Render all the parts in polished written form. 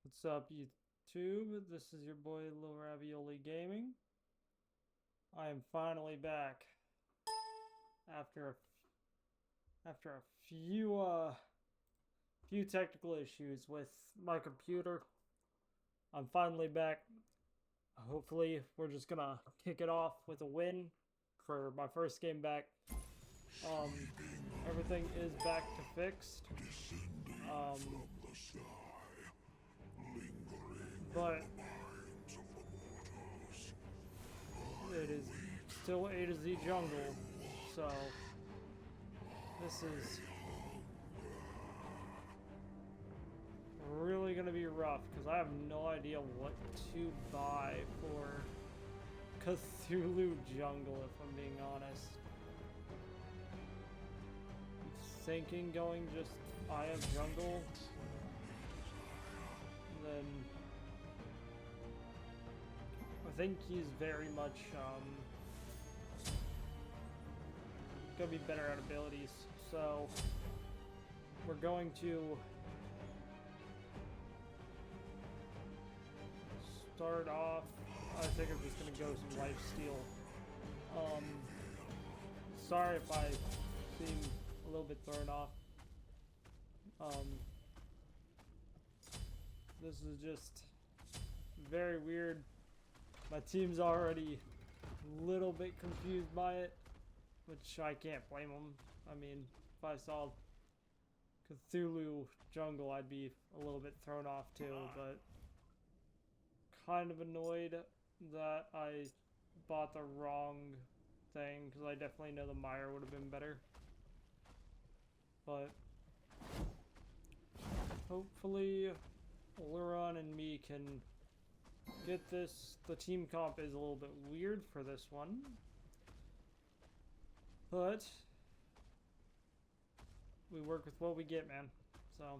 What's up, YouTube? This is your boy Lil Ravioli Gaming. I am finally back after a few technical issues with my computer. I'm finally back. Hopefully, we're just gonna kick it off with a win for my first game back. Everything is back to fixed. But it is still A to Z jungle, so this is really gonna be rough because I have no idea what to buy for Cthulhu jungle, if I'm being honest. I'm thinking going just Eye of Jungle, and then I think he's very much gonna be better at abilities, so we're going to start off. I think I'm just gonna go some lifesteal. Sorry if I seem a little bit thrown off. This is just very weird. My team's already a little bit confused by it, which I can't blame them. I mean, if I saw Cthulhu jungle, I'd be a little bit thrown off too, but kind of annoyed that I bought the wrong thing, because I definitely know the Mire would have been better. But hopefully Luron and me can get this. The team comp is a little bit weird for this one, but we work with what we get, man. So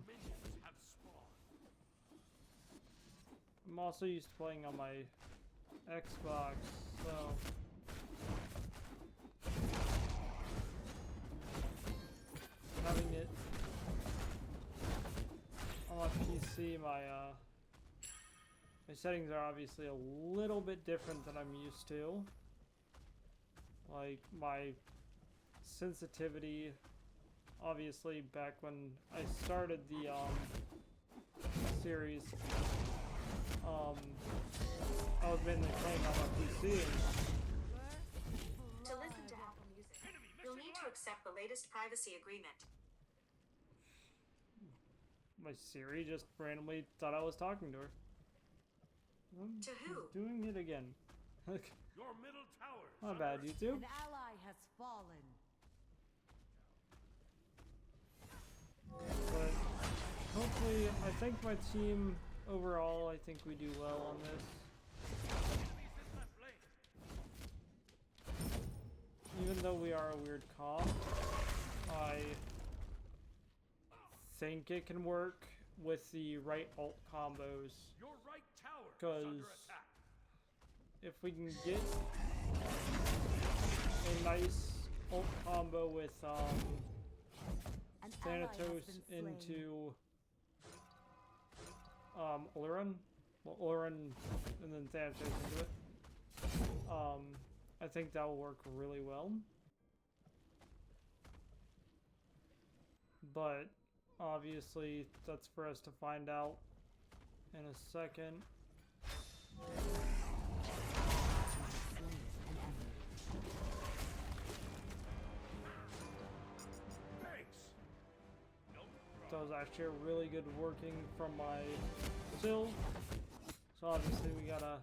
I'm also used to playing on my Xbox, so having it on my PC, my settings are obviously a little bit different than I'm used to. Like my sensitivity, obviously back when I started the series, I was mainly playing on my PC. To listen to Apple Music, you'll need to accept the latest privacy agreement. My Siri just randomly thought I was talking to her. To who? Doing it again. Your middle tower. My bad, YouTube. An ally has fallen. But hopefully, I think my team overall, I think we do well on this. Even though we are a weird comp, I think it can work with the right ult combos. Your right tower. Because if we can get a nice ult combo with Thanatos into Luron, well, Luron and then Thanatos into it, I think that will work really well. But obviously that's for us to find out in a second. Thanks. That was actually a really good working from my still. So obviously we gotta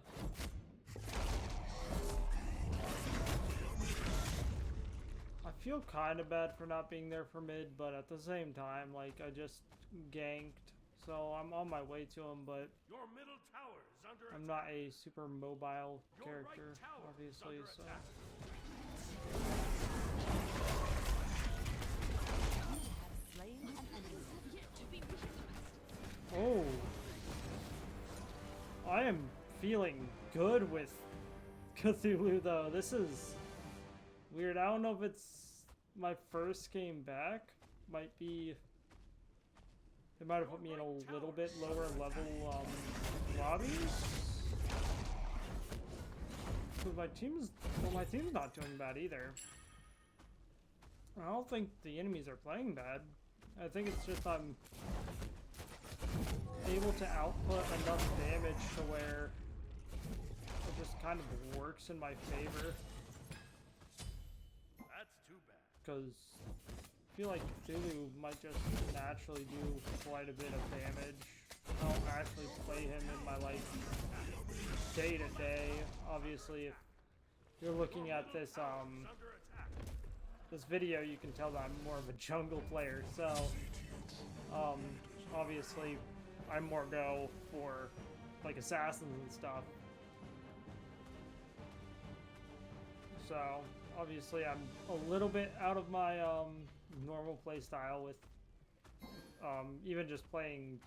I feel kind of bad for not being there for mid, but at the same time, like, I just ganked, so I'm on my way to him, but Your middle tower is under I'm attack. not a super mobile Your character, right tower obviously, is so. under attack. Slain an enemy. Oh! I am feeling good with Cthulhu, though. This is weird. I don't know if it's my first game back. Might be They might have put me in a little bit lower level lobbies. Because my team's not doing bad either. I don't think the enemies are playing bad. I think it's just I'm able to output enough damage to where it just kind of works in my favor. That's too bad. Because I feel like Cthulhu might just naturally do quite a bit of damage. I don't actually play him in my like day to day. Obviously, if you're looking at this this video, you can tell that I'm more of a jungle player. So obviously, I more go for like assassins and stuff. So obviously, I'm a little bit out of my normal play style with even just playing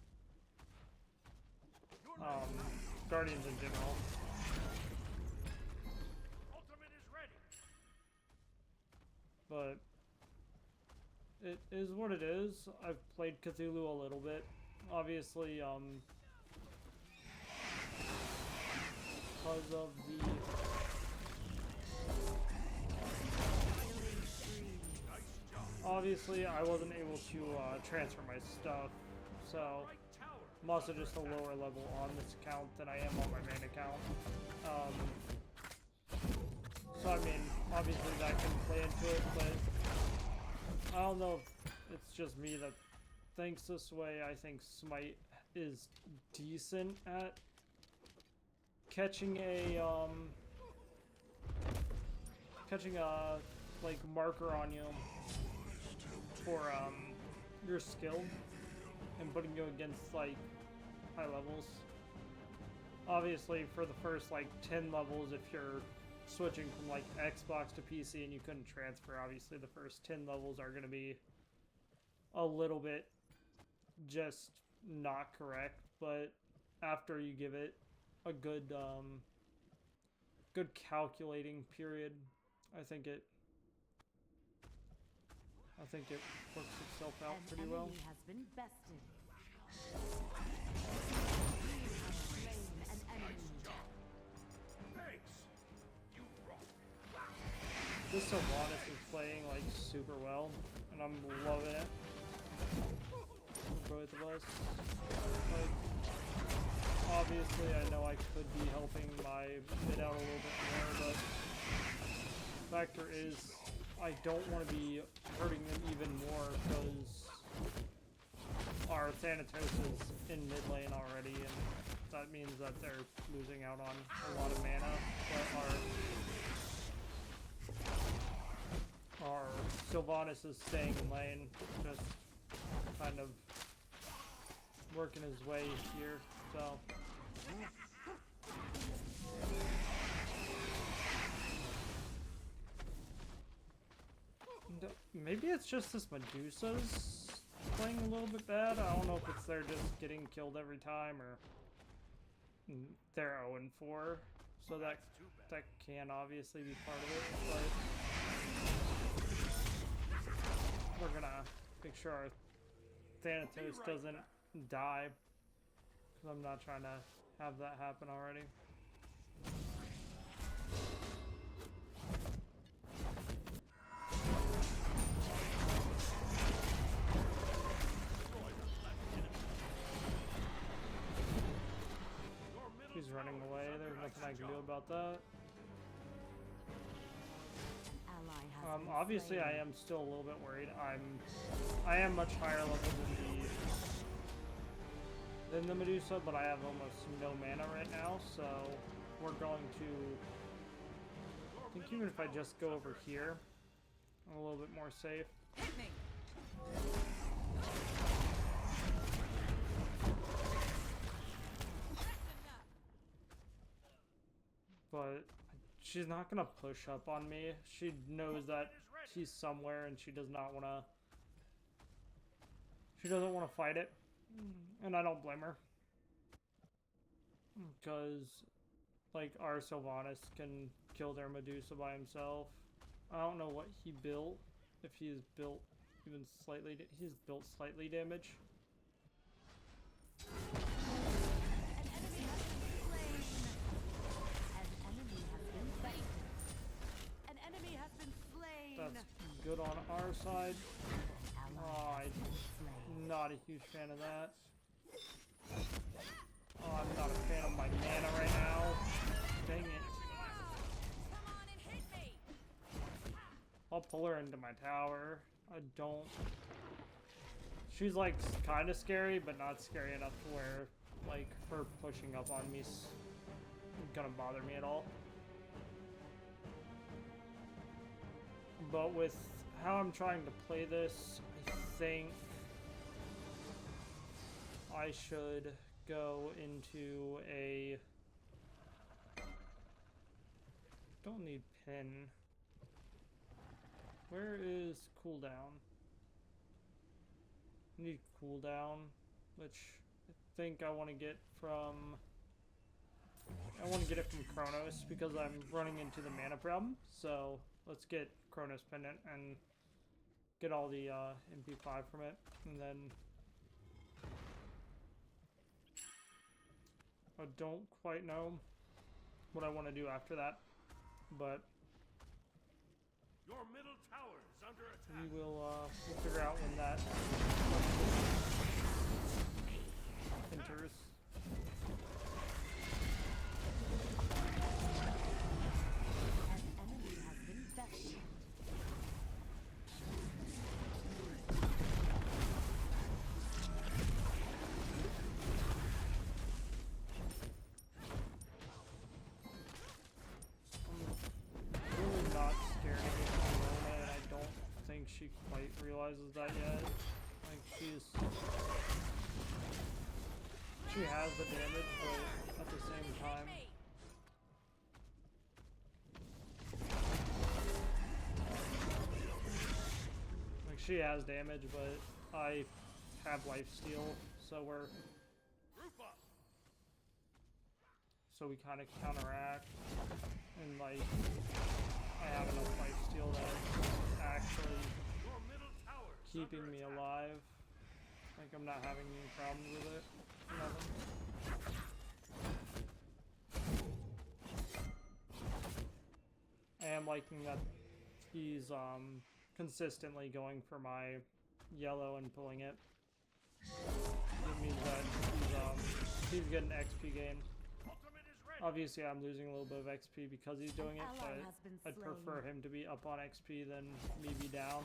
Guardians in general. Ultimate is ready. But it is what it is. I've played Cthulhu a little bit. Obviously, because of the obviously I wasn't able to transfer my stuff, so I'm also just a lower level on this account than I am on my main account. So I mean, obviously that can play into it, but I don't know if it's just me that thinks this way. I think Smite is decent at catching a like marker on you for your skill and putting you against like high levels. Obviously for the first like 10 levels, if you're switching from like Xbox to PC and you couldn't transfer, obviously the first 10 levels are going to be a little bit just not correct, but after you give it a good good calculating period, I think it works itself out pretty well. An enemy has been bested. You have slain an enemy. Thanks. You rock. This Sylvanas is playing like super well, and I'm loving it. Both of us. Like, obviously, I know I could be helping my mid out a little bit more, but factor is I don't want to be hurting them even more because our Thanatos is in mid lane already, and that means that they're losing out on a lot of mana, but our Sylvanas is staying in lane, just kind of working his way here, so. Maybe it's just this Medusa's playing a little bit bad. I don't know if it's they're just getting killed every time or they're 0-4, so that can obviously be part of it, but we're gonna make sure our Thanatos doesn't die, because I'm not trying to have that happen already. He's running away. There's nothing I can do about that. Ally has been Obviously, slain. I am still a little bit worried. I am much higher level than the Medusa, but I have almost no mana right now, so we're going to. I think even if I just go over here, I'm a little bit more safe. Hit me. But she's not gonna push up on me. She knows that he's somewhere, and she does not wanna. She doesn't want to fight it, and I don't blame her. Because, like, our Sylvanas can kill their Medusa by himself. I don't know what he built. If he's built even slightly, he's built slightly damage. good on our side. Ally Oh, has been slain. I'm not a huge fan of that. Oh, I'm not a fan of my mana right now. Dang it. I'll pull her into my tower. I don't. She's like kind of scary, but not scary enough to where like her pushing up on me is gonna bother me at all. But with how I'm trying to play this, I think I should go into a. Don't need pin. Where is cooldown? I need cooldown, which I think I want to get from. I want to get it from Chronos because I'm running into the mana problem. So let's get Chronos Pendant and get all the MP5 from it, and then I don't quite know what I want to do after that, but Your middle tower is under attack. we will we'll figure out when that enters. An enemy has been bested. I'm really not scared of this Corona, and I don't think she quite realizes that yet. Like she has the damage, but at the same time. Like she has damage, but I have lifesteal, so we kind of counteract, and like I have enough lifesteal that's actually Your middle tower is keeping under me attack. alive. Like I'm not having any problems with it. Nothing. I am liking that he's consistently going for my yellow and pulling it. It means that he's getting XP gain. Ultimate is ready. Obviously I'm losing a little bit of XP because he's doing it, Ally but has been I'd slain. prefer him to be up on XP than me be down.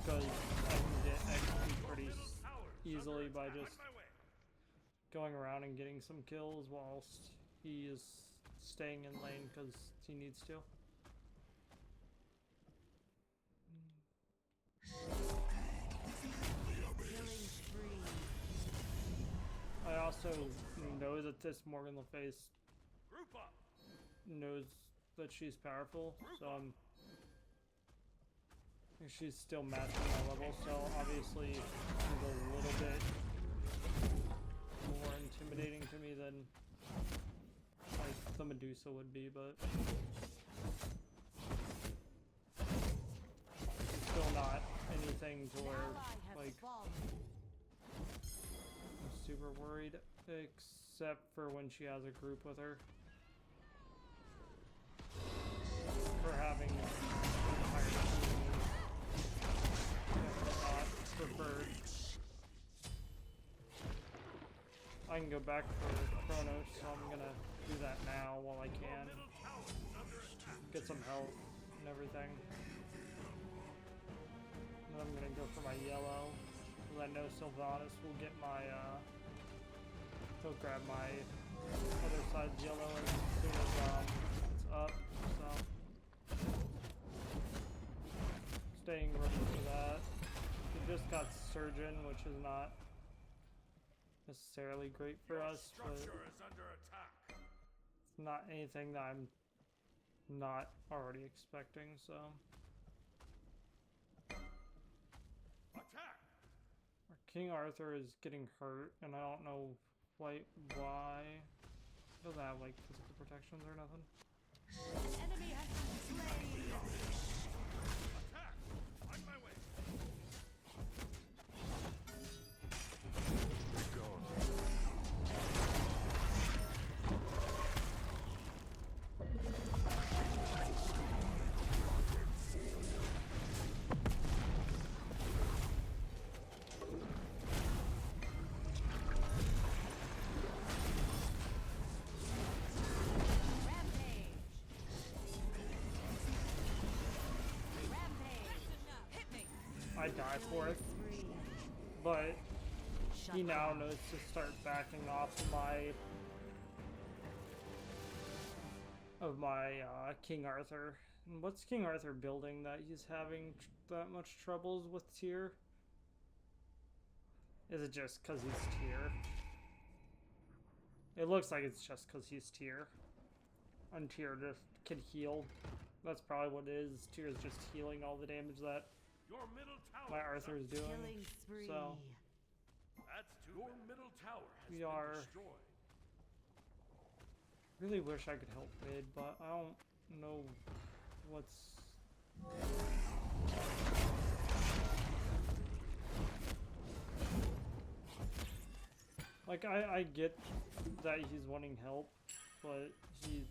Because I can get XP pretty Tower is easily under by attack. just On my way. going around and getting some kills whilst he is staying in lane because he needs to. Killing spree. I also know that this Morgan Le Fay Group up. knows that she's powerful, so she's still matching my level, so obviously she's a little bit more intimidating to me than like the Medusa would be, but it's still not anything to An where ally has like fallen. I'm super worried, except for when she has a group with her. For having an entire team is not preferred. I can go back for Chronos, so I'm gonna do that now while I can. Middle tower is under attack. Get some health and everything. And then I'm gonna go for my yellow. Because I know Sylvanas will get my, he'll grab my other side's yellow as soon as, it's up, so. Staying ready for that. We just got Surgeon, which is not necessarily great for us, but Structure is under attack. it's not anything that I'm not already expecting, so. Attack. Our King Arthur is getting hurt, and I don't know quite why. He doesn't have like physical protections or nothing. An enemy has been slain. Attack. On my way. I die for it. Spree. But he Shut now down. knows to start backing off of my King Arthur. And what's King Arthur building that he's having that much troubles with tier? Is it just because he's tier? It looks like it's just because he's tier. And tier just can heal. That's probably what it is. Tier is just healing all the damage that Your middle tower my Arthur is doing. Killing spree. So That's too your middle tower has We been are- destroyed. really wish I could help mid, but I don't know what's. Like, I get that he's wanting help, but he,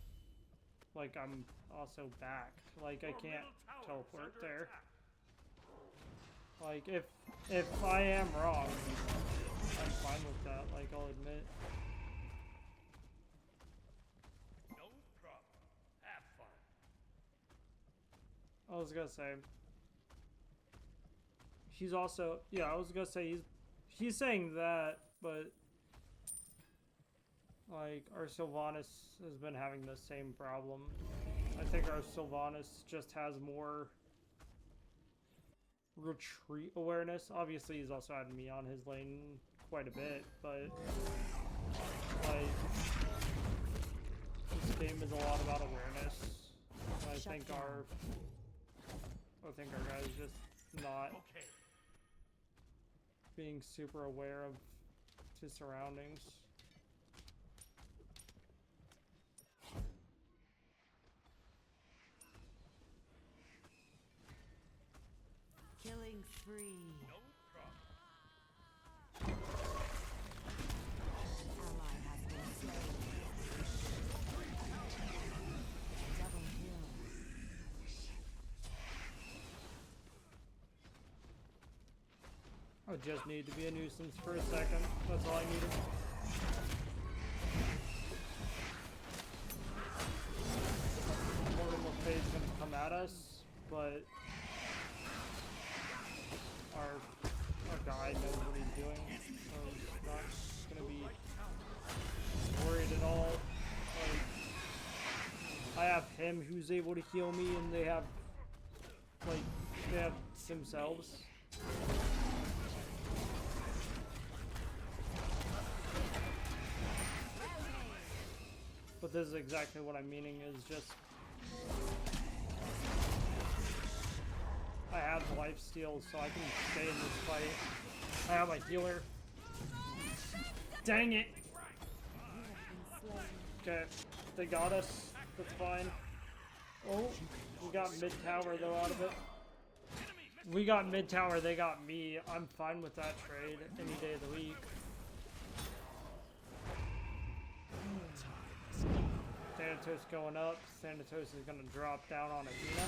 like, I'm also back. Like, I Your can't middle tower is teleport under there. attack. Like, if I am wrong, I'm fine with that, like, I'll admit. No problem. Have fun. I was gonna say, he's also, yeah, I was gonna say he's saying that, but like our Sylvanas has been having the same problem. I think our Sylvanas just has more retreat awareness. Obviously, he's also had me on his lane quite a bit, but like this game is a lot about awareness. And I think our guy's just not Okay. being super aware of his surroundings. Killing spree. No problem. Ally has been slain. Double kill. I just need to be a nuisance for a second. That's all I needed. Morgan Le Fay's gonna come at us, but our guy knows what he's doing, so he's not gonna be worried at all. Like, I have him who's able to heal me, and they have themselves. But this is exactly what I'm meaning, is just I have life steal, so I can stay in this fight. I have a healer. Dang it! Okay, they got us. That's fine. Oh, we got mid tower though out of it. We got mid tower, they got me. I'm fine with that trade any day of the week. Thanatos going up. Thanatos is gonna drop down on Athena.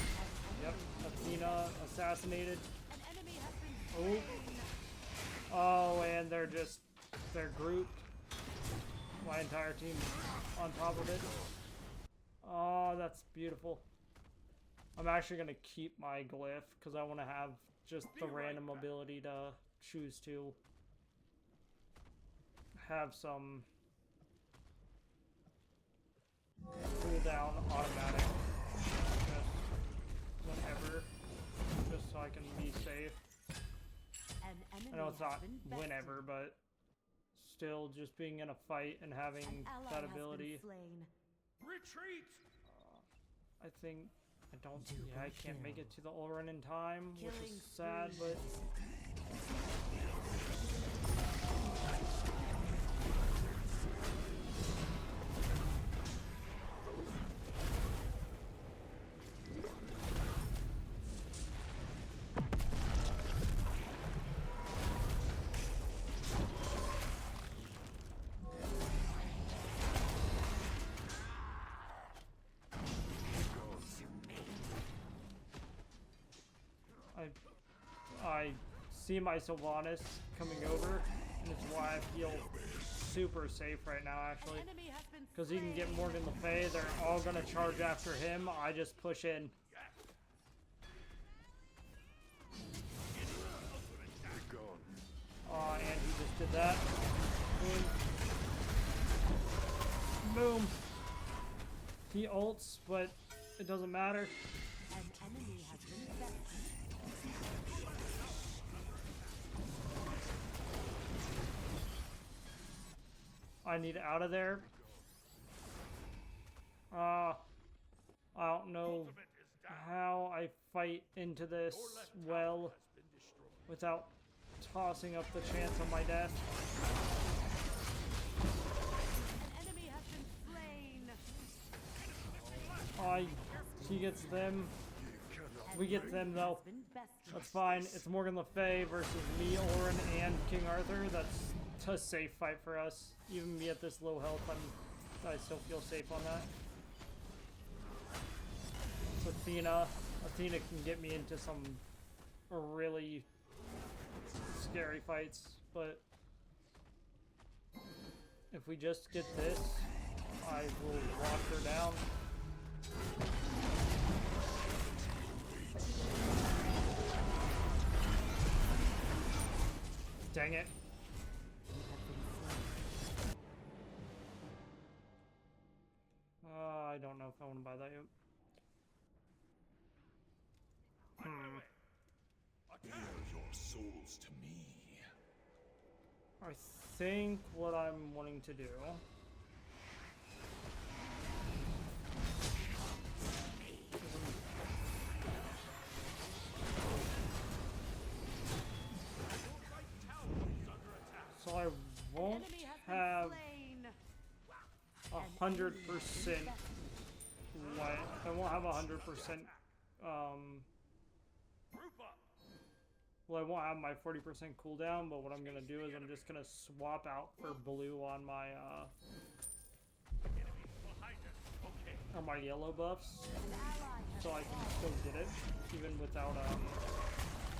Yep, Athena assassinated. An enemy has been Oh. Oh, and they're grouped. My entire team on top of it. Oh, that's beautiful. I'm actually gonna keep my glyph because I want to have just the random ability to choose to have some cooldown automatic just whenever, just so I can be safe. An enemy I know it's has not been bested. whenever, but still just being in a fight and having An ally that has been ability. slain. Retreat. I think I don't. Double Yeah, I can't make kill. it to the all run in time, which Killing is sad, spree. but I see my Sylvanas coming over, and it's why I feel super safe right now, actually. An enemy has been Because he can get slain. Morgan Le Fay, they're all gonna charge after him. I just push in. Did that. Boom. Boom. He ults, but it doesn't matter. An enemy has been defeated. I need out of there. I don't know how I fight into this well without tossing up the chance of my death. An enemy has been slain. He gets them. We get them though. Has been bested. That's fine. It's Morgan Le Fay versus me, Orin, and King Arthur. That's a safe fight for us. Even me at this low health, I still feel safe on that. Athena can get me into some really scary fights, but if we just get this, I will lock her down. Dang it. I don't know if I want to buy that yet. Bear your souls to me. I think what I'm wanting to do so I won't Enemy has have been slain. 100% light. I won't have 100% Group up. well, I won't have my 40% cooldown, but what I'm gonna do is I'm just gonna swap out for blue on my Behind us. Okay. on my yellow buffs, An ally has so I can still get it even without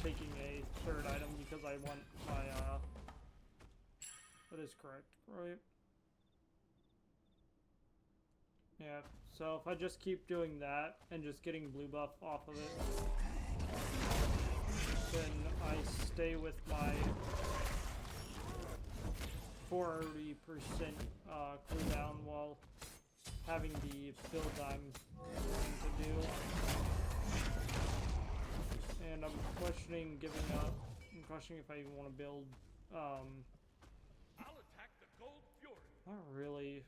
taking a third item because I want my that is correct, right? Yeah, so if I just keep doing that and just getting blue buff off of it, then I stay with my 40% cooldown while having the build I'm going to do. And I'm questioning giving up. I'm questioning if I even want to build, I'll attack the gold fury. not really.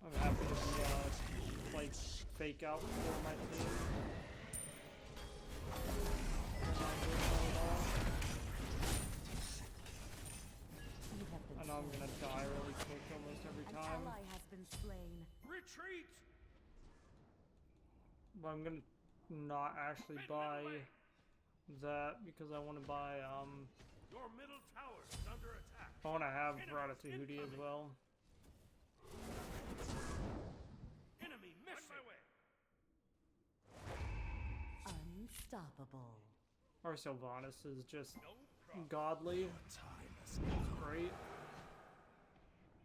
I'm happy to be like fake out for my team. You have been I know I'm gonna die really quick almost every An time, ally has been slain. Retreat. but I'm gonna not actually buy that because I want to buy Your middle tower is under attack. I want to have Ratatouille as well. Enemy missing. On my way. Unstoppable. Our Sylvanas is just No problem. godly. It's great.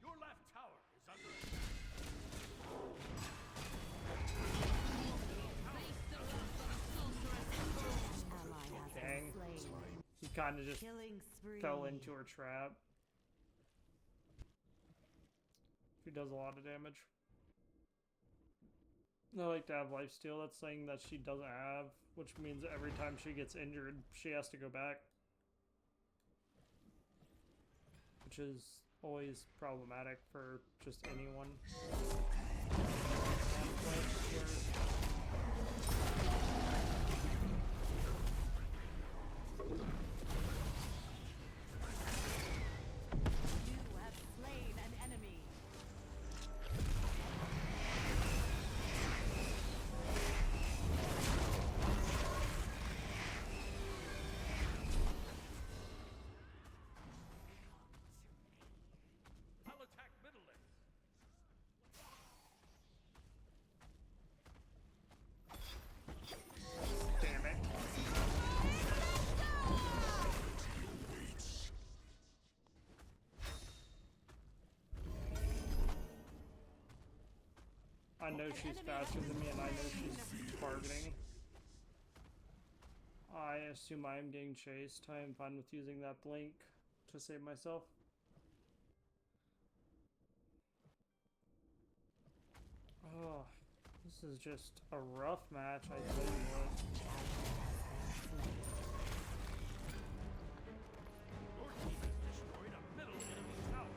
Your left tower is under attack. An ally has Dang. been slain. He kind of just Killing spree. fell into her trap. She does a lot of damage. I like to have lifesteal. That's something that she doesn't have, which means every time she gets injured, she has to go back. Which is always problematic for just anyone. You have slain an enemy. I'll attack middle lane. I know she's faster than me and I know she's targeting. I assume I am getting chased. I am fine with using that blink to save myself. Oh, this is just a rough match, I tell you what. Your team has destroyed a middle enemy tower.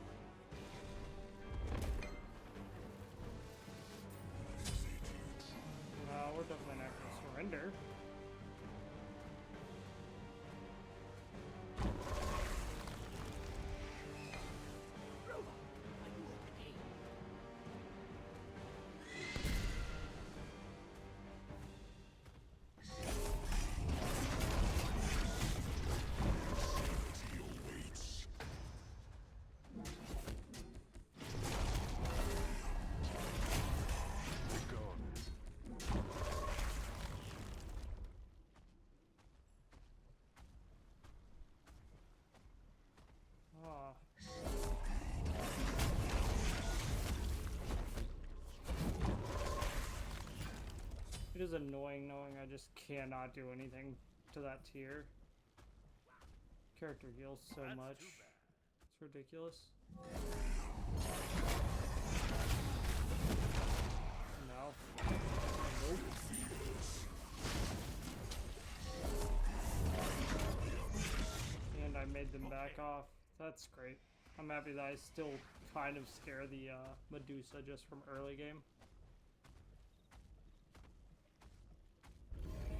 No, we're definitely not going to surrender. Ah. It is annoying knowing I just cannot do anything to that tier. Character heals so That's much. too bad. It's ridiculous. No. Nope. And I made them back off. That's great. I'm happy that I still kind of scare the Medusa just from early game.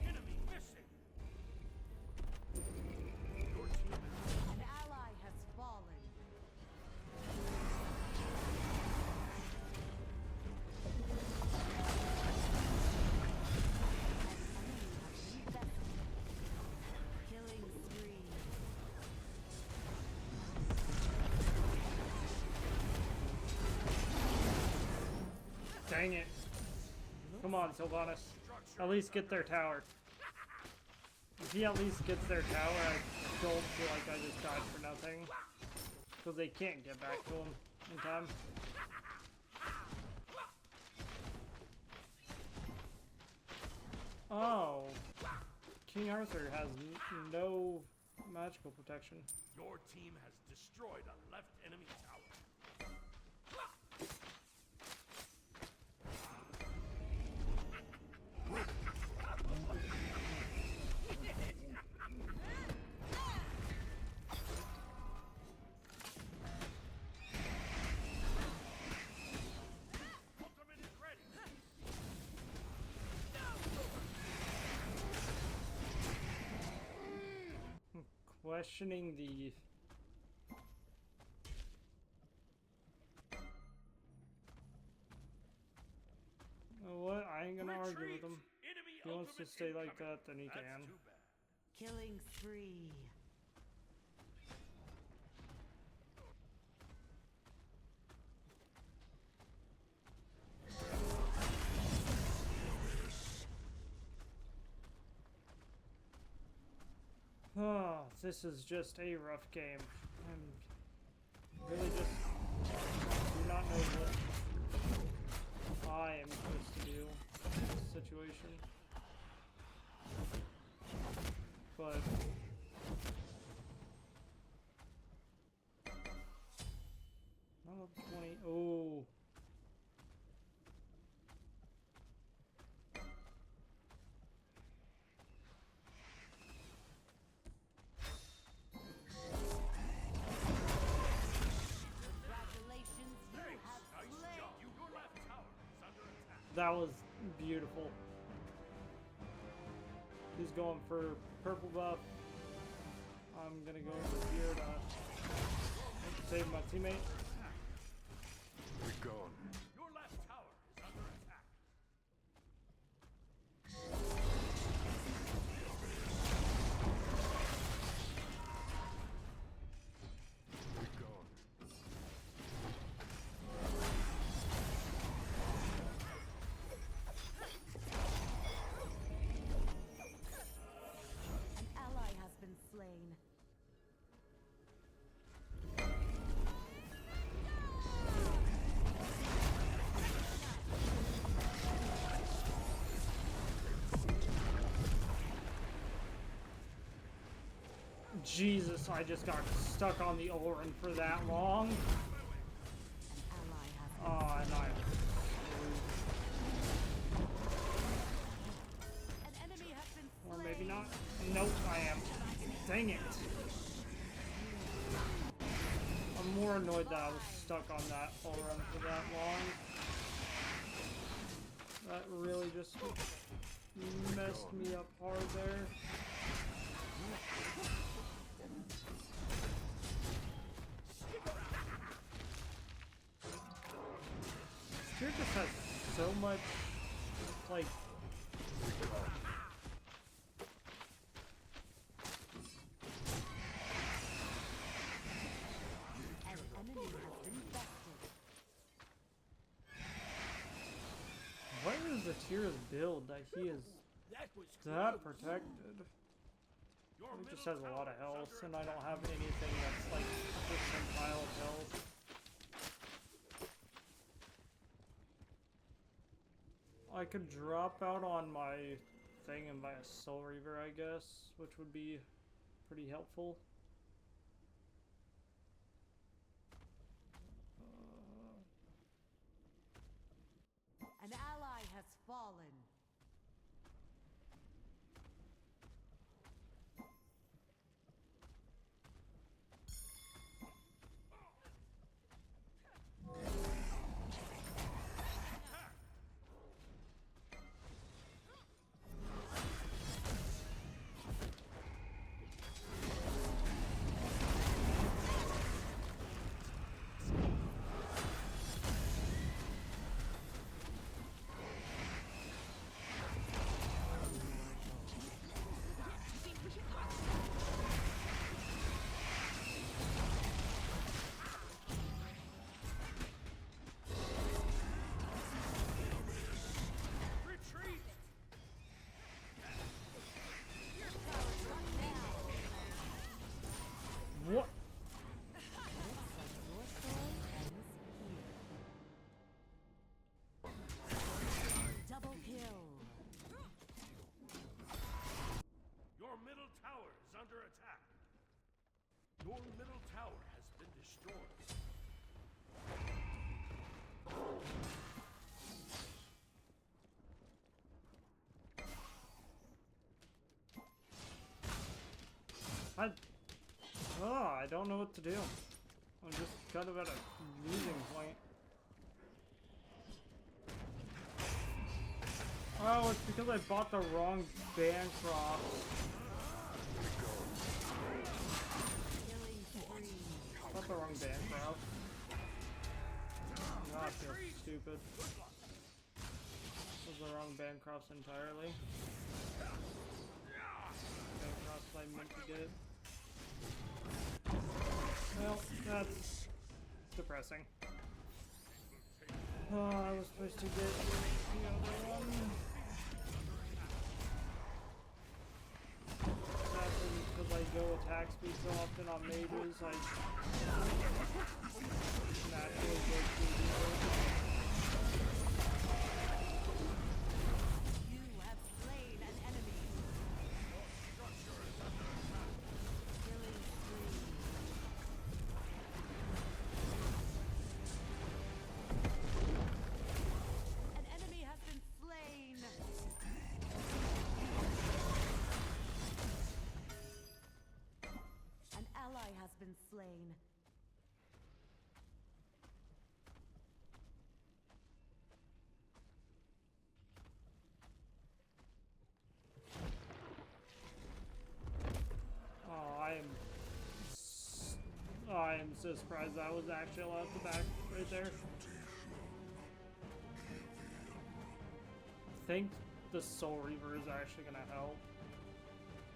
Enemy missing. Your team is An ally has fallen. Killing spree. Dang it. Come on, Sylvanas. At least get their tower. If he at least gets their tower, I don't feel like I just died for nothing. Because they can't get back to him in time. Oh. King Arthur has no magical protection. Your team has destroyed a left enemy tower. Ultimate is ready. Questioning the... What? I ain't gonna argue with him. Enemy If he wants to ultimate stay like incoming. that, then he That's can. too bad. Killing spree. Oh, this is just a rough game. I'm really just do not know what I am supposed to do in this situation. But not up 20. Oh. Congratulations, you Nice have slain. job. Your left tower is under attack. That was beautiful. He's going for purple buff. I'm gonna go over here to save my teammate. We're gone. Your left tower is under attack. We're gone. An ally has been slain. Jesus, I just got stuck on the Orin for that long. An ally has been Oh, and I... An enemy has been Or slain. maybe not. Nope, I am. Dang it. I'm more annoyed that I was stuck on that Orin for that long. That really just messed me up hard there. This tier just has so much, like... An enemy has been bested. Why is the tier's build that he is That was that close. protected? Your He just middle has a lot of tower is health, under and I don't have anything that's like percentile of health. I could drop out on my thing and buy a Soul Reaver, I guess, which would be pretty helpful. An ally has fallen. Retreat! What? Your story ends here. Double kill. Your middle tower is under attack. Your middle tower has been destroyed. I don't know what to do. I'm just kind of at a losing point. Oh, it's because I bought the wrong Bancroft. Killing spree. Bought the wrong Bancroft. Now I feel stupid. Was the wrong Bancrofts entirely. Bancrofts I meant to get. Well, that's depressing. Oh, I was supposed to get the other one. Sadly, because I go attack speed so often on mages, I naturally go to You have slain an enemy. Killing spree. An enemy has been slain. An ally has been slain. Oh, I am so surprised that was actually allowed to back right there. I think the Soul Reaver is actually gonna help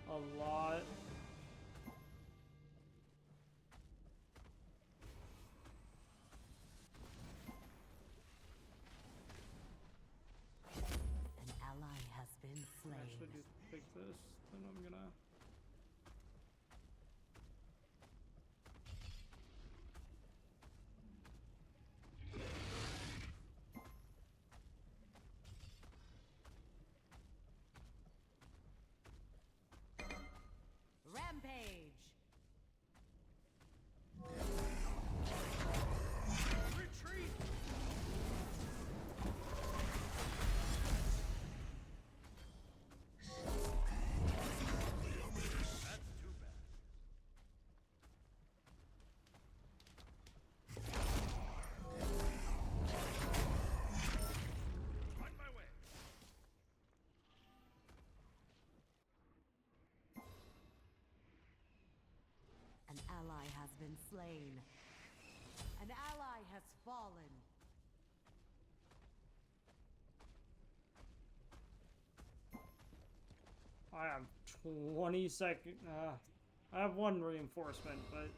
a lot. An ally has been slain. Actually, just fix this, then I'm gonna. Rampage. ally has been slain. An ally has fallen. I have 20 seconds. I have one reinforcement, but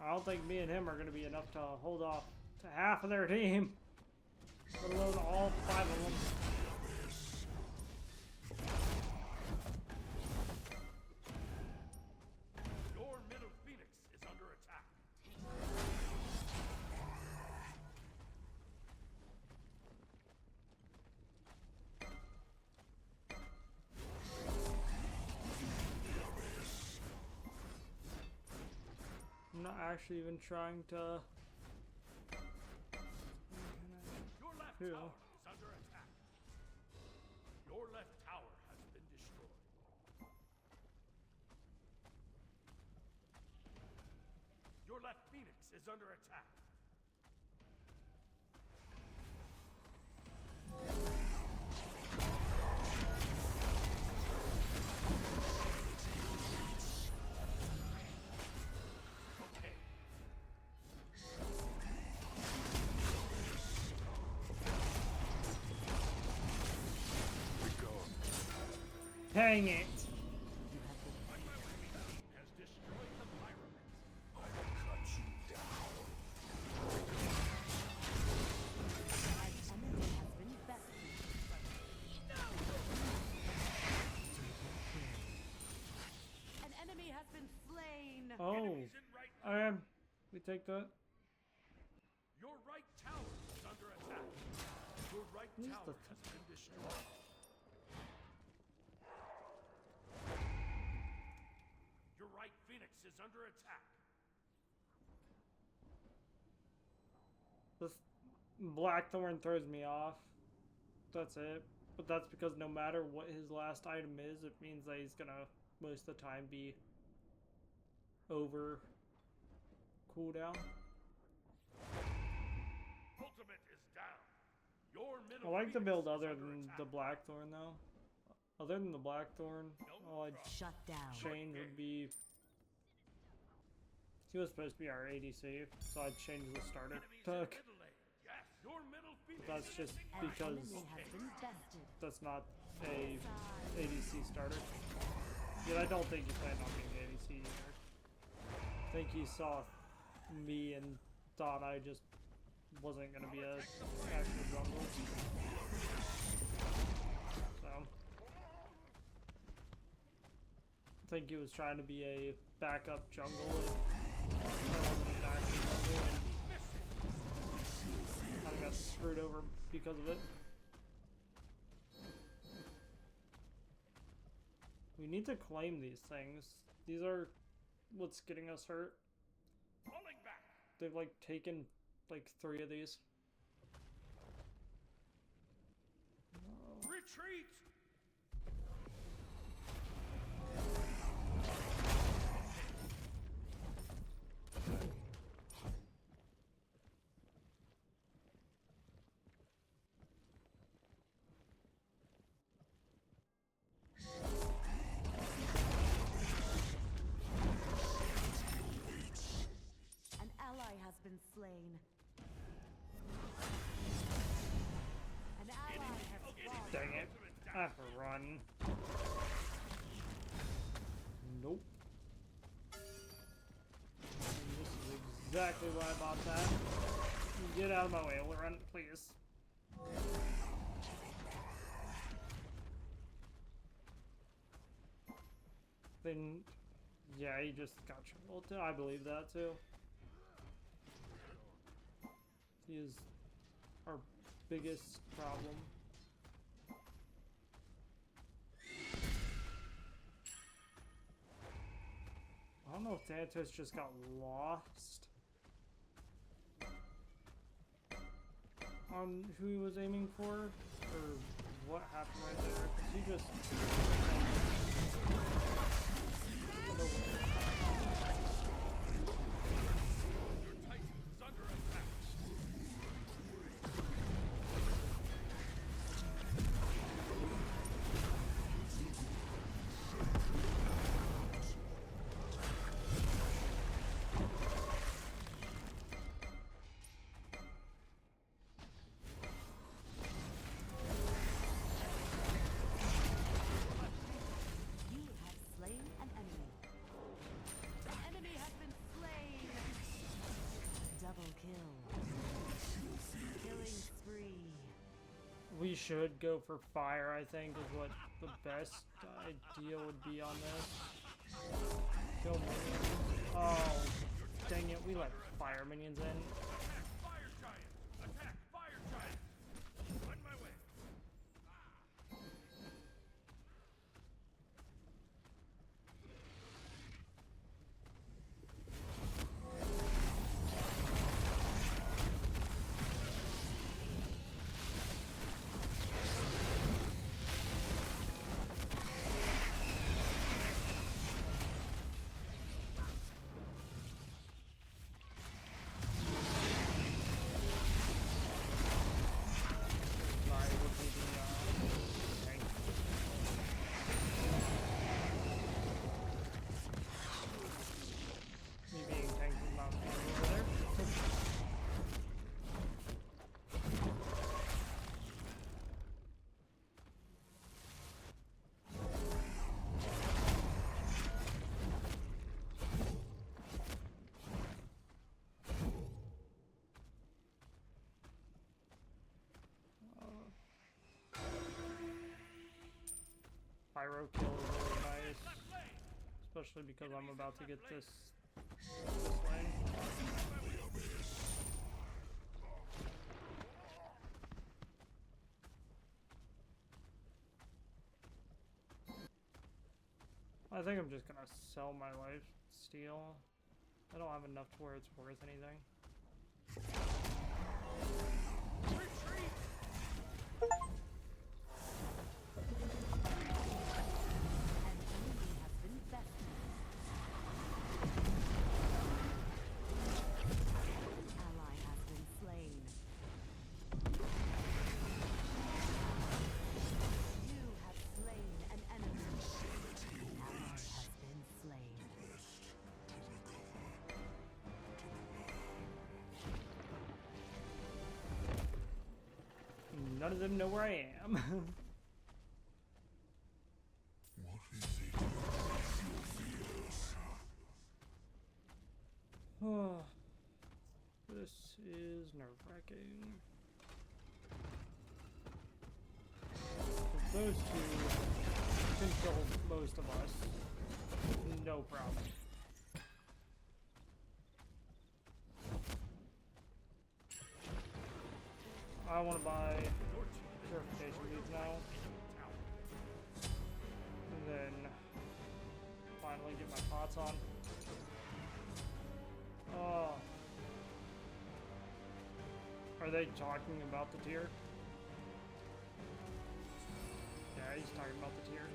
I don't think me and him are going to be enough to hold off to half of their team, let alone all 5 of them. Your middle phoenix is under attack. I'm not actually even trying to. Your left Here. tower is under attack. Your left tower has been destroyed. Your left phoenix is under attack. Okay. Be gone. Dang it! Has destroyed the pyramid. I will cut you down. An enemy has been bested. An enemy has been slain. Oh, Enemies in right. we take that. Your right tower is under attack. Your right Who's tower the- has been destroyed. Your right phoenix is under attack. This Blackthorn throws me off. That's it. But that's because no matter what his last item is, it means that he's gonna most of the time be over cooldown. Ultimate is down. Your I middle like the phoenix build is other under than attack. the Blackthorn though. Other than the Blackthorn, all I'd Shut down. change would be. He was supposed to be our ADC, so I'd change the starter Enemies to. in middle lane. Yes, your middle phoenix That's is just An because enemy has been bested. that's not a ADC starter. Yet I don't think he planned on being ADC either. I think he saw me and thought I just wasn't gonna be a actual jungle. So I think he was trying to be a backup jungle and I wasn't an actual jungle and kind of got screwed over because of it. We need to claim these things. These are what's getting us hurt. falling back. They've like taken like 3 of these. Retreat. An ally has been slain. An ally has fallen. Dang it. I have to run. Nope. And this is exactly why I bought that. Get out of my way, run, please. Then, yeah, he just got tripled. I believe that too. He is our biggest problem. I don't know if Thanatos just got lost on who he was aiming for, or what happened right there. 'Cause he just. Your titan is under attack. we should go for fire, I think, is what the best idea would be on this. Kill minions. Oh, dang it, we let fire minions in. Fire giants! Attack fire giants! On my way. Sorry, we're beating, tank. Me being tanked is not over there. Pyro kill is really nice, especially because I'm about to get this lane. I think I'm just gonna sell my life steal. I don't have enough to where it's worth anything. Ally has been slain. You have slain an enemy. Ally has been slain. None of them know where I am. What is it? Your fears. Oh, this is nerve-wracking. Those two can kill most of us. No problem. I want to buy purification beads now. And then finally get my pots on. Oh. Are they talking about the tier? Yeah, he's talking about the tier.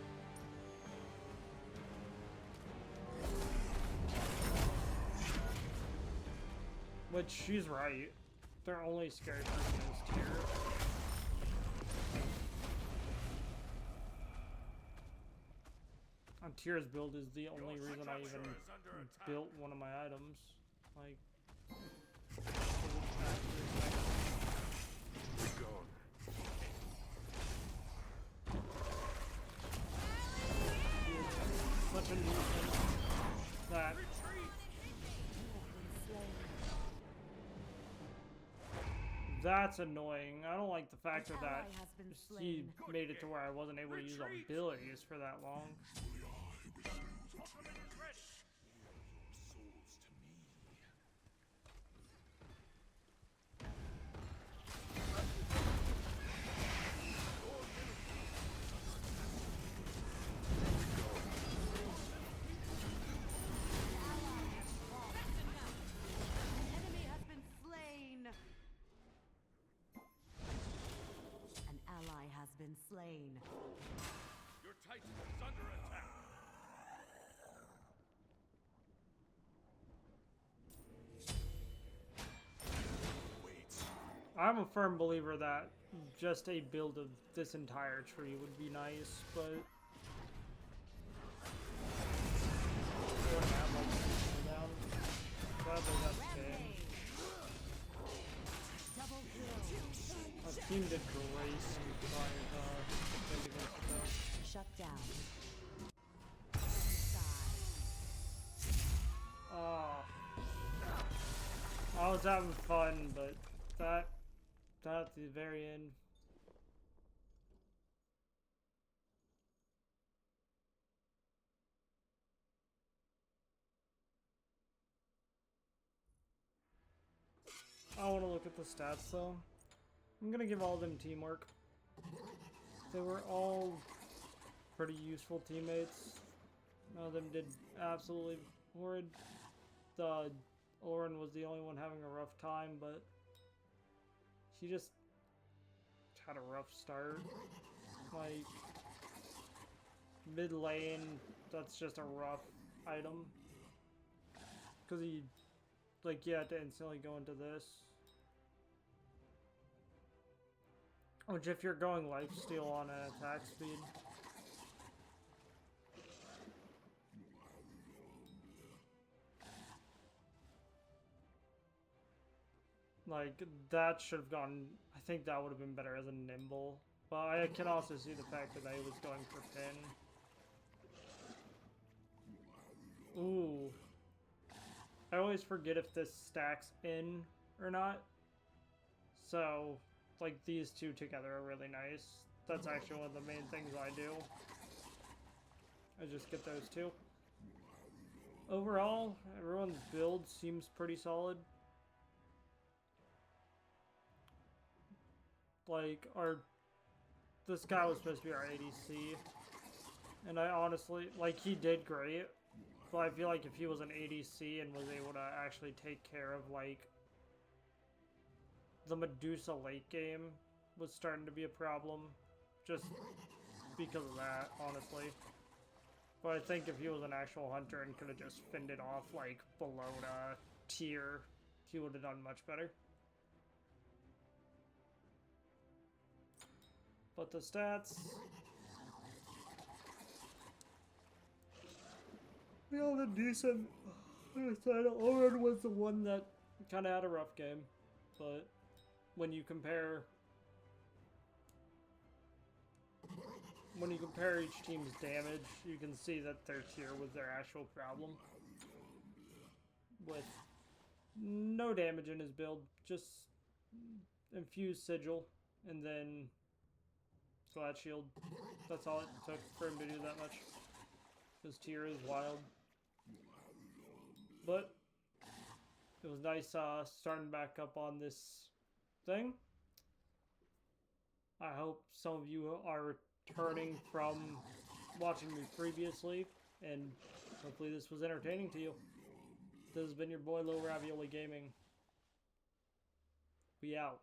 Which, she's right. Their only scary person is tier. On tier's build is the only reason I even built one of my items. Like, Be gone. such a nuisance that that's annoying. I don't like the fact that ally has been he slain. made it to where I wasn't able to use abilities for that long. Souls to me. Enemy has been slain. An ally has been slain. Your Titan is under attack. I'm a firm believer that just a build of this entire tree would be nice, but sadly that's the game. Double kill. Our team did great in trying to defend against the Shut down. I was having fun, but that at the very end I want to look at the stats though. I'm gonna give all of them teamwork. They were all pretty useful teammates. None of them did absolutely horrid. Lauren was the only one having a rough time, but she just had a rough start. Like, mid lane, that's just a rough item. Because you had to instantly go into this. Which, if you're going lifesteal on an attack speed, like, that should have gone. I think that would have been better as a nimble. But I can also see the fact that I was going for pin. Ooh. I always forget if this stacks in or not. So, like, these two together are really nice. That's actually one of the main things I do. I just get those two. Overall, everyone's build seems pretty solid. Like, this guy was supposed to be our ADC. And I honestly, like, he did great. But I feel like if he was an ADC and was able to actually take care of, like, the Medusa late game was starting to be a problem. Just because of that, honestly. But I think if he was an actual hunter and could have just fended off, like, below the tier, he would have done much better. But the stats... we all did decent. Like I said, Oren was the one that kind of had a rough game. But when you compare each team's damage, you can see that their tier was their actual problem. With no damage in his build, just infused sigil, and then Glad Shield. That's all it took for him to do that much. His tier is wild. But it was nice starting back up on this thing. I hope some of you are returning from watching me previously, and hopefully this was entertaining to you. This has been your boy Low Ravioli Gaming. We out.